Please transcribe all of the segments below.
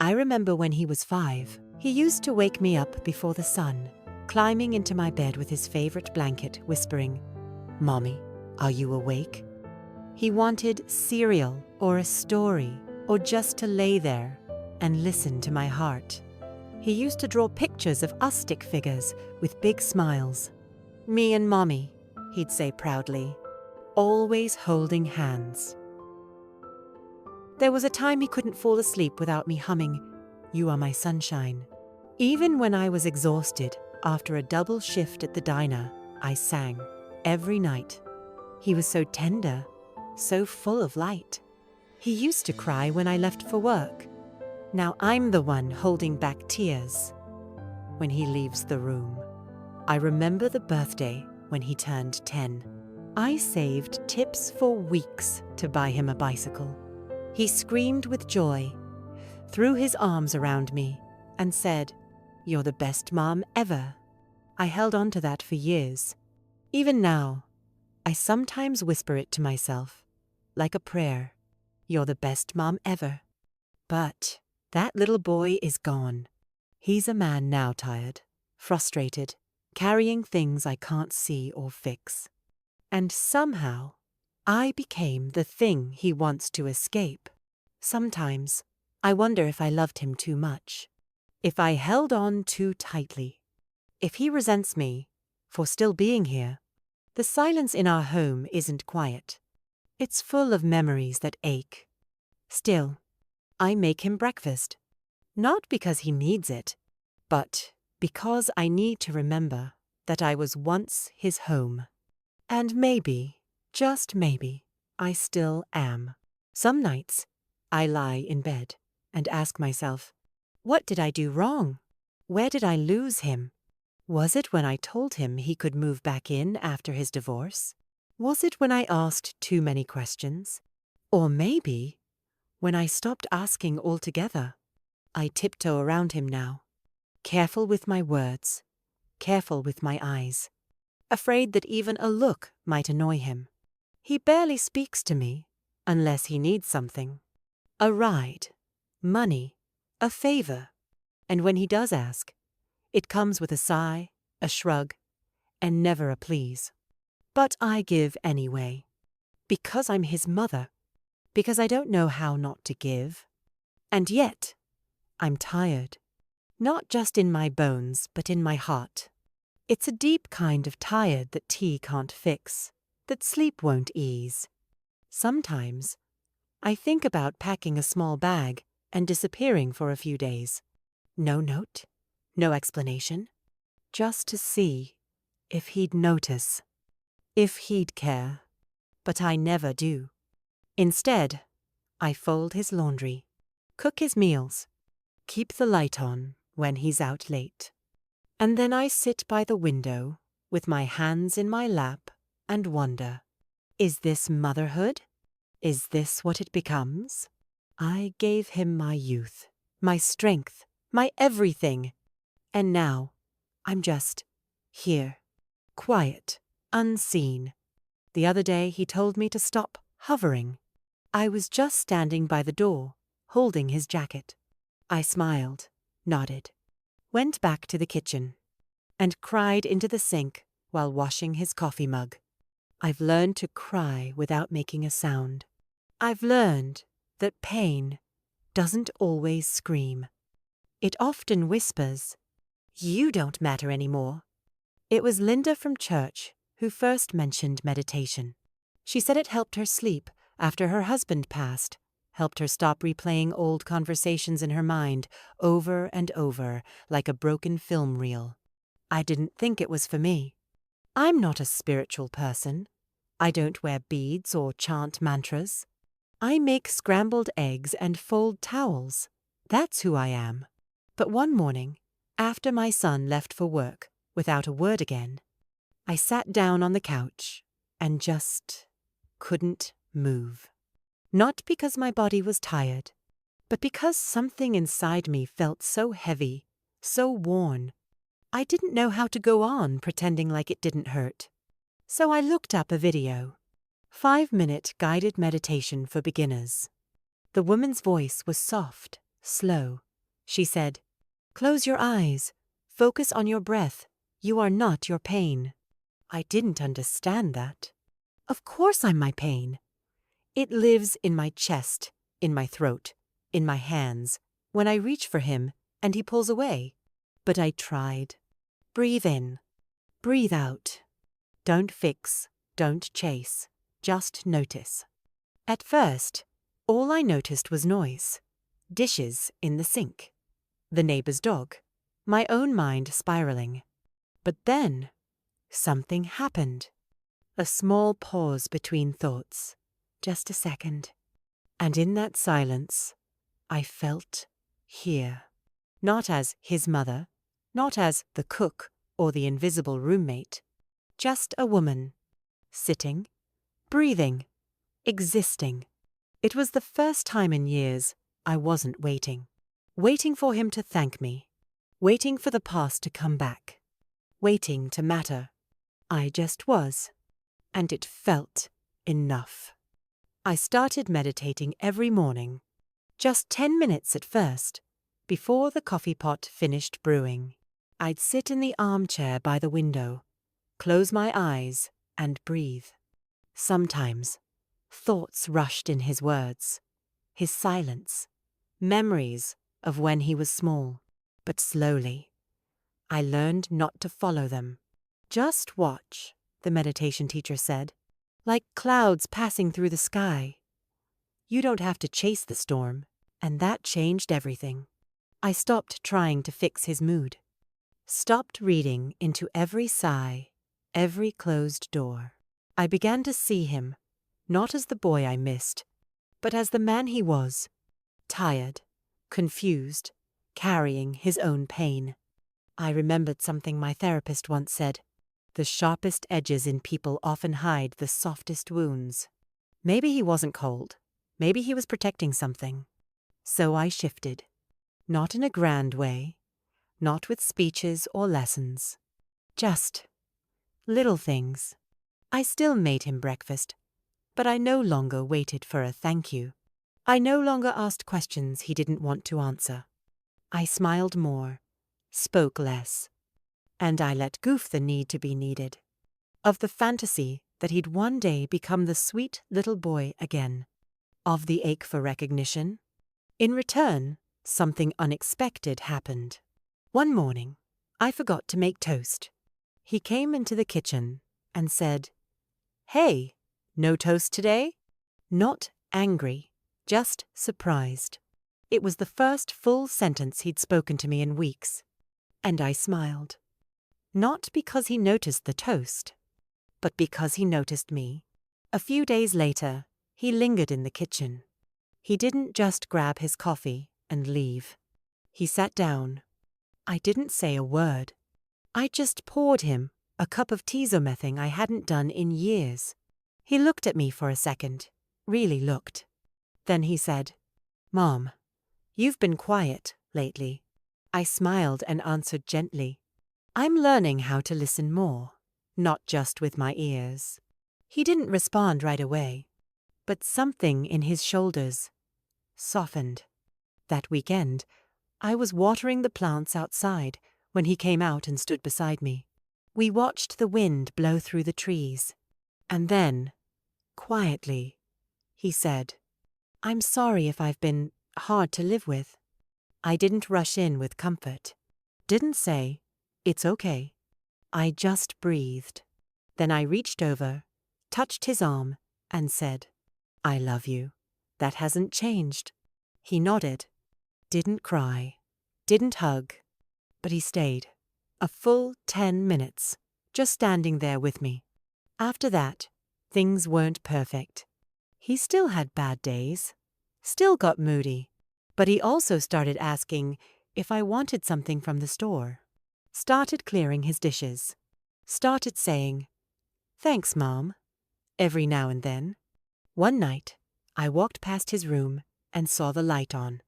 I remember when he was 5, he used to wake me up before the sun, climbing into my bed with his favorite blanket, whispering, "Mommy, are you awake?" He wanted cereal or a story or just to lay there and listen to my heart. He used to draw pictures of us stick figures with big smiles. "Me and Mommy," he'd say proudly, always holding hands. There was a time he couldn't fall asleep without me humming, "You Are My Sunshine." Even when I was exhausted after a double shift at the diner, I sang every night. He was so tender, so full of light. He used to cry when I left for work. Now I'm the one holding back tears when he leaves the room. I remember the birthday when he turned 10. I saved tips for weeks to buy him a bicycle. He screamed with joy, threw his arms around me, and said, "You're the best mom ever." I held on to that for years. Even now, I sometimes whisper it to myself, like a prayer, "You're the best mom ever." But that little boy is gone. He's a man now, tired, frustrated, carrying things I can't see or fix. And somehow, I became the thing he wants to escape. Sometimes, I wonder if I loved him too much, if I held on too tightly, if he resents me for still being here. The silence in our home isn't quiet. It's full of memories that ache. Still, I make him breakfast, not because he needs it, but because I need to remember that I was once his home. And maybe, just maybe, I still am. Some nights, I lie in bed and ask myself, what did I do wrong? Where did I lose him? Was it when I told him he could move back in after his divorce? Was it when I asked too many questions? Or maybe when I stopped asking altogether? I tiptoe around him now, careful with my words, careful with my eyes, afraid that even a look might annoy him. He barely speaks to me unless he needs something. A ride, money, a favor. And when he does ask, it comes with a sigh, a shrug, and never a please. But I give anyway, because I'm his mother, because I don't know how not to give. And yet, I'm tired, not just in my bones, but in my heart. It's a deep kind of tired that tea can't fix, that sleep won't ease. Sometimes, I think about packing a small bag and disappearing for a few days. No note, no explanation, just to see if he'd notice, if he'd care. But I never do. Instead, I fold his laundry, cook his meals, keep the light on when he's out late. And then I sit by the window with my hands in my lap and wonder, is this motherhood? Is this what it becomes? I gave him my youth, my strength, my everything. And now, I'm just here, quiet, unseen. The other day he told me to stop hovering. I was just standing by the door, holding his jacket. I smiled, nodded, went back to the kitchen, and cried into the sink while washing his coffee mug. I've learned to cry without making a sound. I've learned that pain doesn't always scream. It often whispers, "You don't matter anymore." It was Linda from church who first mentioned meditation. She said it helped her sleep after her husband passed, helped her stop replaying old conversations in her mind over and over like a broken film reel. I didn't think it was for me. I'm not a spiritual person. I don't wear beads or chant mantras. I make scrambled eggs and fold towels. That's who I am. But one morning, after my son left for work without a word again, I sat down on the couch and just couldn't move. Not because my body was tired, but because something inside me felt so heavy, so worn. I didn't know how to go on pretending like it didn't hurt. So I looked up a video. 5-minute guided meditation for beginners. The woman's voice was soft, slow, She said, "Close your eyes. Focus on your breath. You are not your pain." I didn't understand that. Of course I'm my pain. It lives in my chest, in my throat, in my hands, when I reach for him and he pulls away. But I tried. Breathe in. Breathe out. Don't fix. Don't chase. Just notice. At first, all I noticed was noise. Dishes in the sink. The neighbor's dog. My own mind spiraling. But then, something happened. A small pause between thoughts. Just a second. And in that silence, I felt here. Not as his mother, not as the cook or the invisible roommate. Just a woman. Sitting, breathing, existing. It was the first time in years I wasn't waiting. Waiting for him to thank me. Waiting for the past to come back. Waiting to matter. I just was. And it felt enough. I started meditating every morning. Just 10 minutes at first, before the coffee pot finished brewing. I'd sit in the armchair by the window, close my eyes, and breathe. Sometimes, thoughts rushed in his words, his silence, memories of when he was small. But slowly, I learned not to follow them. Just watch, the meditation teacher said, like clouds passing through the sky. You don't have to chase the storm, and that changed everything. I stopped trying to fix his mood. Stopped reading into every sigh, every closed door. I began to see him, not as the boy I missed, but as the man he was, tired, confused, carrying his own pain. I remembered something my therapist once said. The sharpest edges in people often hide the softest wounds. Maybe he wasn't cold. Maybe he was protecting something. So I shifted. Not in a grand way. Not with speeches or lessons. Just little things. I still made him breakfast, but I no longer waited for a thank you. I no longer asked questions he didn't want to answer. I smiled more, spoke less, and I let goof the need to be needed. Of the fantasy that he'd one day become the sweet little boy again. Of the ache for recognition. In return, something unexpected happened. One morning, I forgot to make toast. He came into the kitchen and said, "Hey, no toast today?" Not angry, just surprised. It was the first full sentence he'd spoken to me in weeks. And I smiled. Not because he noticed the toast, but because he noticed me. A few days later, he lingered in the kitchen. He didn't just grab his coffee and leave. He sat down. I didn't say a word. I just poured him a cup of tizomething I hadn't done in years. He looked at me for a second, really looked. Then he said, "Mom, you've been quiet lately." I smiled and answered gently, "I'm learning how to listen more, not just with my ears." He didn't respond right away, but something in his shoulders softened. That weekend, I was watering the plants outside when he came out and stood beside me. We watched the wind blow through the trees. And then, quietly, he said, "I'm sorry if I've been hard to live with." I didn't rush in with comfort. Didn't say, "It's okay." I just breathed. Then I reached over, touched his arm, and said, "I love you. That hasn't changed." He nodded. Didn't cry. Didn't hug. But he stayed. A full 10 minutes, just standing there with me. After that, things weren't perfect. He still had bad days. Still got moody. But he also started asking if I wanted something from the store. Started clearing his dishes. Started saying, "Thanks, Mom," every now and then. One night, I walked past his room and saw the light on.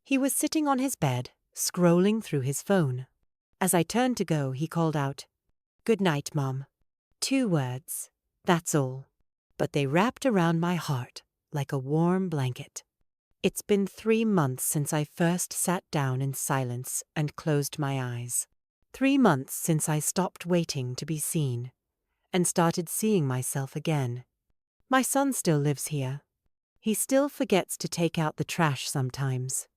He was sitting on his bed, scrolling through his phone. As I turned to go, he called out, "Good night, Mom." 2 words, that's all. But they wrapped around my heart like a warm blanket. It's been 3 months since I first sat down in silence and closed my eyes. 3 months since I stopped waiting to be seen and started seeing myself again. My son still lives here. He still forgets to take out the trash sometimes,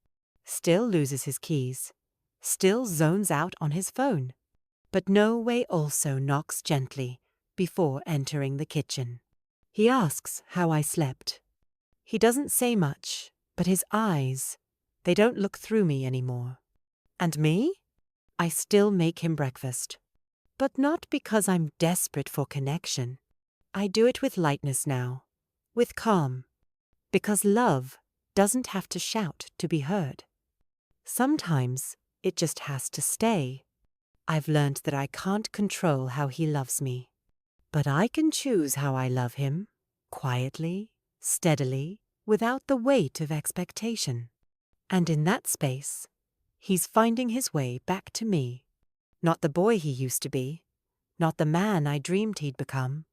still loses his keys, still zones out on his phone. But Noe also knocks gently before entering the kitchen. He asks how I slept. He doesn't say much, but his eyes, they don't look through me anymore. And me? I still make him breakfast. But not because I'm desperate for connection. I do it with lightness now, with calm, because love doesn't have to shout to be heard. Sometimes it just has to stay. I've learned that I can't control how he loves me, but I can choose how I love him, quietly, steadily, without the weight of expectation. And in that space, he's finding his way back to me. Not the boy he used to be, not the man I dreamed he'd become,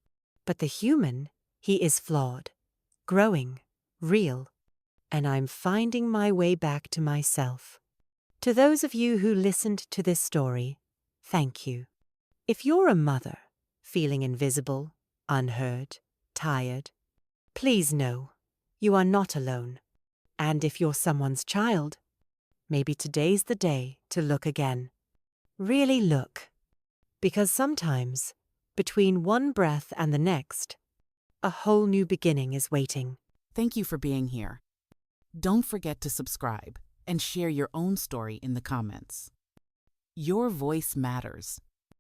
but the human he is, flawed, growing, real, and I'm finding my way back to myself. To those of you who listened to this story, thank you. If you're a mother, feeling invisible, unheard, tired, please know you are not alone. And if you're someone's child, maybe today's the day to look again. Really look. Because sometimes, between one breath and the next, a whole new beginning is waiting. Thank you for being here. Don't forget to subscribe and share your own story in the comments. Your voice matters,